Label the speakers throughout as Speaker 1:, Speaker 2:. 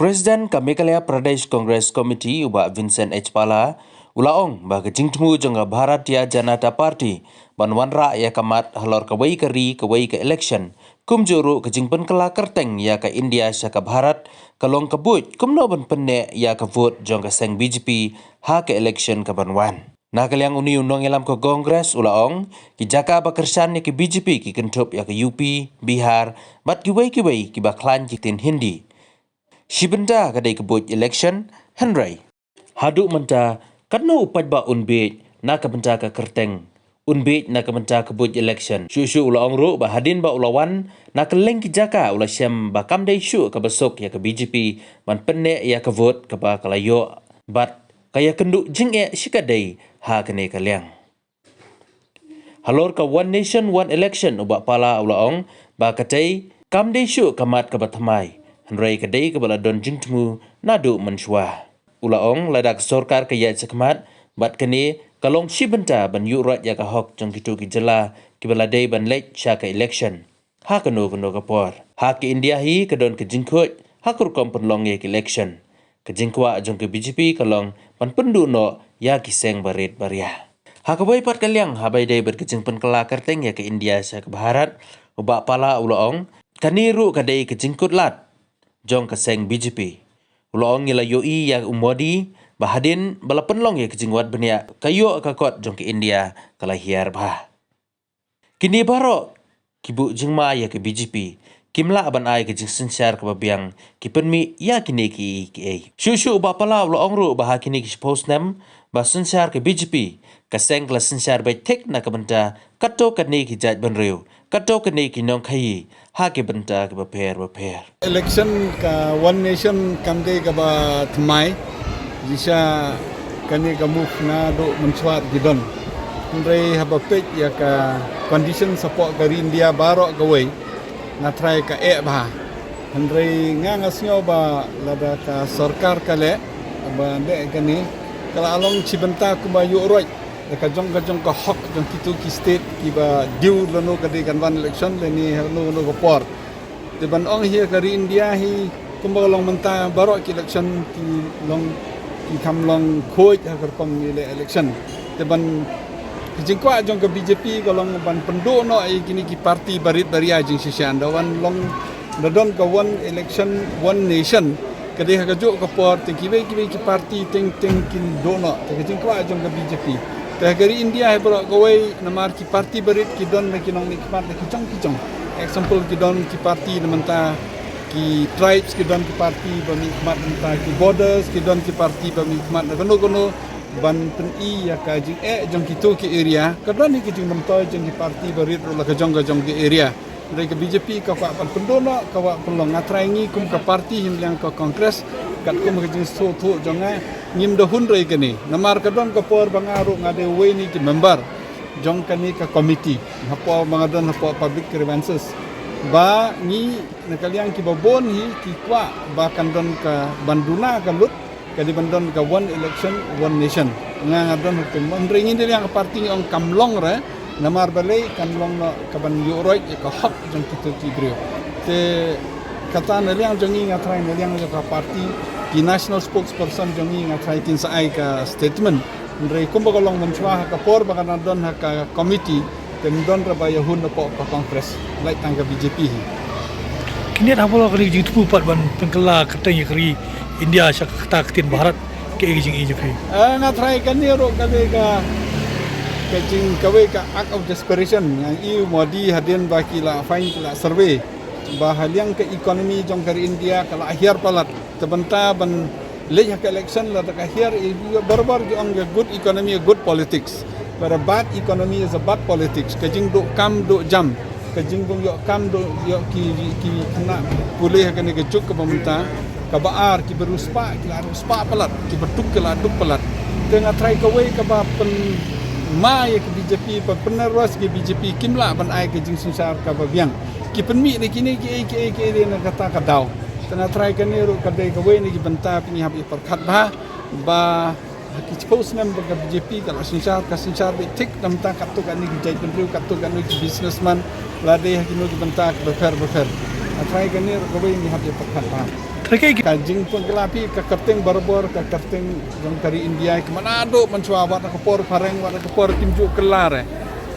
Speaker 1: Presiden Meghalaya Pradesh Congress Committee ubah Vincent H. Pala ulaong ba kejingtemu jangga Bharatiya Janata Party banwanra ya kamat halor kawai ke election kumjuru kejingpen kela kerteng ya ke India syaka Bharat kalong kebut kumno ban penne ya ke vote jangga seng BJP ha ke election ke banwan. Nakaliang uni undang elam ke Kongres ulaong ki jaka bakersan ya ke BJP ki kentup ya ke UP, Bihar, bat kiwai ki baklan jitin Hindi. Shibenda kadai kebut election Henry. Haduk menta kadno upaj ba unbej na kebenta ke kerteng. Unbej na kebenta kebut election. Syusyu ulaong ru ba hadin ba ulawan na keleng ki jaka ula syam ba kamdai syu ke besok ya ke BJP man penne ya ke vote ke ba kalayo bat kaya kenduk jing shikadai ha kene kaliang. Halor ka One Nation One Election ubak pala ulaong ba katai kamdai syu kamat ke bathamai. Henry kadai ke baladon jingtemu nadu mensyuah. Ulaong ladak sorkar ke yat sekmat bat kene kalong shibenta ban yurat ya ka hok jang kitu ki jela ki baladai ban lek sya ke election. Ha keno kapor. Ha ke India hi kedon ke jingkut ha kur kom penlong ye ke election. Ke jingkwa jang ke BJP kalong pan pendu no ya ki seng barit baria. Ha ke pat kaliang ha bai dai berkejing pen kela kerteng ya ke India sya ke Bharat ubak pala ulaong kaniru kadai ke jingkut lat jong keseng BJP. Ulaong ngila yoi ya umodi bahadin bala penlong ya kejingwat benia kayo kakot jong ke India kalahiar bah. Kini baro kibu jingma ya ke BJP. Kimla aban ai ke jing sensyar ke babiang ki penmi ya kini ki. Syusyu bapala ulaong ru bah kini ki post nem bah sensyar ke BJP. Keseng kelas sensyar baik tek na kebenta kato kini ki jat benriu. Kato kini ki nong kai ha ke benta ke baper.
Speaker 2: Election ka One Nation kamde ka ba tmai jisa kani ka move na do mensuat gidon ndre haba pek ya ka condition support ka India barok ka way na try ka ba ndre nga ngasnyo ba lada ka sarkar kale ba de kani kala along cibenta ku ba yoroi ka jong ka hok jong kitu ki state ki ba diu lono ka de kan one election le ni no ko por de ban ong hi kari India hi kumba long menta barok ki election ki long ki kam long khoj ha kom ni election de ban jingkwa jong ka BJP ko long ban pendu no ai kini ki parti barit baria jing sisian dawan long dadon ka one election one nation kadi ha kajo ka por te ki parti ting kin do no te jingkwa jong ka BJP te kari India he barok ko wei namar ki parti barit ki don na kinong ni kmat ki chong example ki don ki parti namanta ki tribes ki don ki parti bamikmat namanta ki borders ki don ki parti bamikmat na kono ban peni ya ka jing jong ki to ki area ka don ni ki jing namta jong ki parti barit ro ka jong ki area dari ke BJP ka pa pan pendono ka wa pelong ngatrangi kum ka parti himliang ka kongres kat kum ka jing so to jonga ngim do hun rei kani namar ka don ka por bangaru ngade we ni ki member jong kani ka committee hapo mga don hapo public grievances ba ni nakaliang ki babon hi ki kwa ba kandon ka banduna ka lut ka di bandon ka one election one nation nga don hukum mandringin din yang parti ong kamlong re namar balay kamlong no ka ban yoroi ka hak jong kitu ki brio te kata naliang jongi nga try naliang ka parti ki national spokesperson jongi nga try kin sa ai ka statement ndre kumba kolong mencuah ka por baka nandon ka committee temdon ra ba yahun po ka kongres lai tangga BJP hi
Speaker 3: kini hapolo kali jing tupu pat ban pengkela keteng kri India syak kata ketin Bharat ke jing BJP
Speaker 2: na try kan ni ro kali ka jing kawe ka act of desperation yang iu modi hadin baki la fine la survey bahaliang ke ekonomi jong kari India kala akhir palat tebenta ban leh ke election la tak akhir barbar jong good economy good politics but a bad economy is a bad politics kajing do kam do jam kajing bung yo kam do yo ki kena pulih ke ni kejuk ke pemerintah ka baar ki beruspa ki la ruspa palat ki betuk ke la duk palat tengah try ke way ke ba pen ma ya ke BJP pa penerus ke BJP kimla ban ai ke jing susar ka babiang ki penmi ni kini ki ni kata ka daw tengah try ke ni ru ka dei ka way ni ki benta pini hab perkat ba ki post nam ka BJP ka susar be tik nam ta ka tu ka ni jai penru ka tu ka ni businessman la dei ha ki no ki benta ka befer try ke ni ru ka way ni hab perkat
Speaker 3: Mereka
Speaker 2: Kajing penggelapi ke kerting barbor ke kerting yang dari India ke mana do mencua wat kepor pareng wat kepor timjuk kelar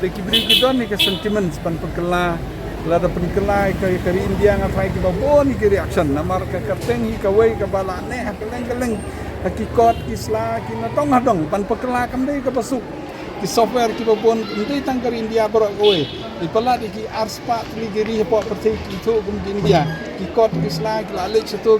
Speaker 2: teki beri kita ni ke sentiment sepan pengkelar lada pengkelar ke dari India ngapai ke babon ke reaction namar ke kerting ke wei ke balane keleng-keleng hakikot isla ki natong hadong pan pengkelar kamdai ke pasuk ki software ki babon ndai tang dari India borok wei di pelat ki arspa ni geri hepok perti itu kum di India ki kot isla ki lalik satu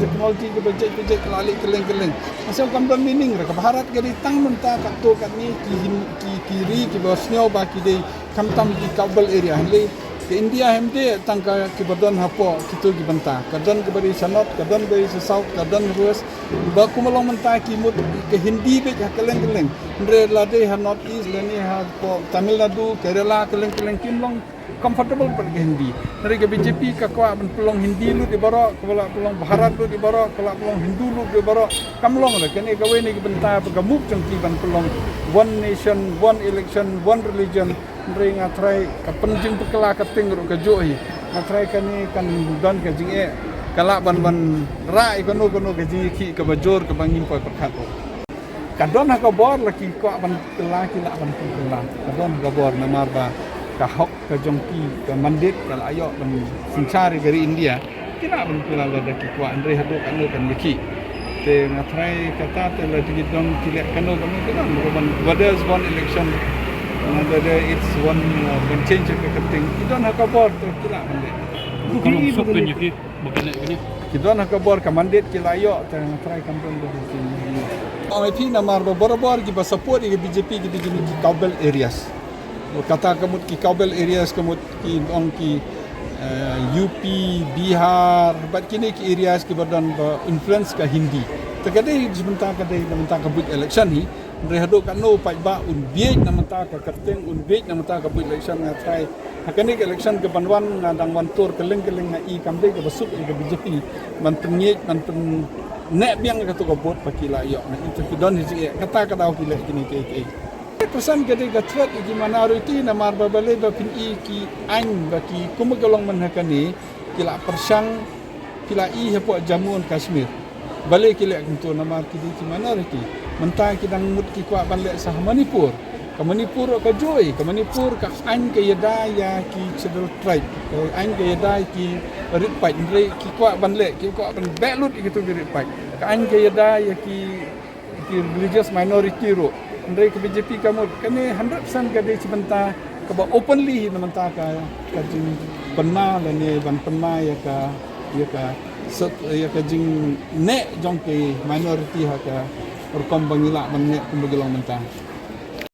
Speaker 2: teknologi ke bejek lalik keleng-keleng masih kamdan meaning ke barat ke tang menta kat tu kat ni ki kiri ki bosnyo ba ki dei kamtam ki kabel area le ke India hemde tang ka ki badan hapo kitu ki benta kadan ke bari sanot kadan bari south kadan ruas ba kumalong menta ki mut ke Hindi be keleng-keleng ndre lade ha north east le ni ha po Tamil Nadu Kerala keleng-keleng kimlong comfortable per Hindi dari ke BJP ka kwa ban pelong Hindi lu di barok kala pelong Bharat lu di barok kala pelong Hindu lu di barok kamlong le kene ka we ni benta pegamuk jengki ban pelong one nation one election one religion ndre ngatrai ka penjing pekela ka tingru ka johi ngatrai kani kan don ka jing kala ban ra ikono ka jing ki ka bajor ka bangim pa perkat kadon ha ka bor laki kwa ban laki la ban pekela kadon ka bor namar ba ka hok ka jongki ka mandit ka ayo ban sincari dari India kina ban pula la daki kwa andre hadu kan yaki te ngatrai kata te la digi dong kilek kano kan ban waders one election ada it's one change ke keting kita nak kabar tu kira mandit
Speaker 3: kalau sok kan jadi begini ini.
Speaker 2: kita nak kabar ka mandit kila ayo te ngatrai kampung dari sini OMP namar bor ki support ki BJP ki digini ki kabel areas kata kamut ki kabel areas kamut ki on ki UP Bihar bat kini ki areas ki badan influence ka Hindi terkadang sebentar kadai sebentar kabut election ni rehado kano pai ba un biej na mata ka kerteng un biej na mata ka kabut election na try hakani ke election ke banwan ngadang wantur keleng-keleng na i kamdai ke besuk ke BJP man penyej man pen nek biang ka tu kabut pakila yo na itu kidon hi kata ka daw kila kini ke pesan kadai ka threat ki minority na mar babale ba pin i ki an ba ki kumagalong man hakani kila persang kila i hepo jamun Kashmir balik kila kuntu nama ki di minority mentah kidang mut ki kwa ban le sah Manipur ka Manipur ka joy ka Manipur ka an ke yada ya ki chedul tribe an ke yada ki rit pai ndre ki kwa ban le ki kwa ban belut gitu rit pai ka an ke yada ya ki religious minority ro ndre ke BJP kamu kene 100% ka de sebentar ka ba openly na mentah ka jing penna le ne ban penna ya ka ya ka jing nek jong ke minority ha ka berkembang ila men nek kumbegelong mentah